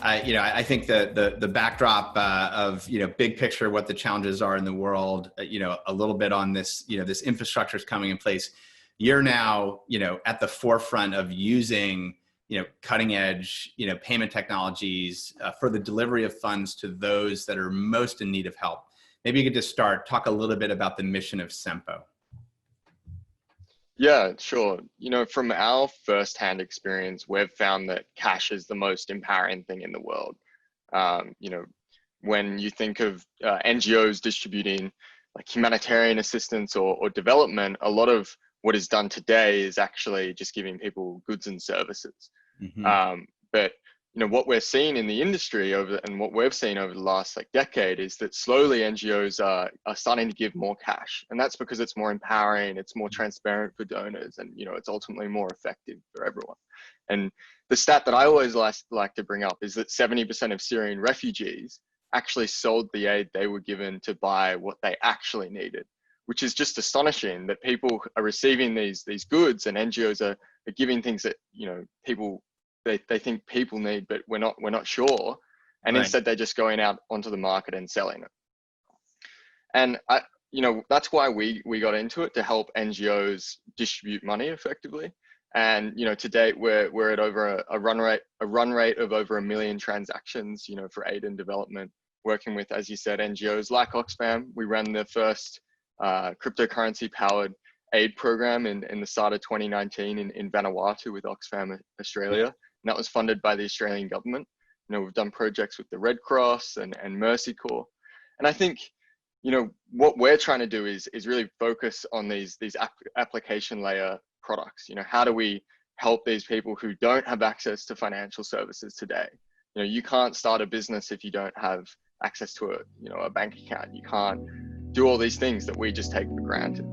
I think the backdrop of big picture, what the challenges are in the world, a little bit on this, this infrastructure is coming in place. You're now, at the forefront of using, cutting edge, payment technologies for the delivery of funds to those that are most in need of help. Maybe you could just talk a little bit about the mission of Sempo. Yeah, sure. From our firsthand experience, we've found that cash is the most empowering thing in the world. When you think of NGOs distributing like humanitarian assistance or development, a lot of what is done today is actually just giving people goods and services. Mm-hmm. But what we're seeing in the industry and what we've seen over the last decade is that slowly NGOs are starting to give more cash, and that's because it's more empowering, it's more transparent for donors, and it's ultimately more effective for everyone. And the stat that I always like to bring up is that 70% of Syrian refugees actually sold the aid they were given to buy what they actually needed, which is just astonishing that people are receiving these goods and NGOs are giving things that people they think people need, but we're not sure, and Right. Instead they're just going out onto the market and selling it. And that's why we got into it, to help NGOs distribute money effectively. And to date we're at over a run rate of over 1 million transactions for aid and development, working with, as you said, NGOs like Oxfam. We ran the first cryptocurrency powered aid program in the start of 2019 in Vanuatu with Oxfam Australia, and that was funded by the Australian government. We've done projects with the Red Cross and Mercy Corps, and I think what we're trying to do is really focus on these application layer products. How do we help these people who don't have access to financial services today? You can't start a business if you don't have access to a bank account. You can't do all these things that we just take for granted.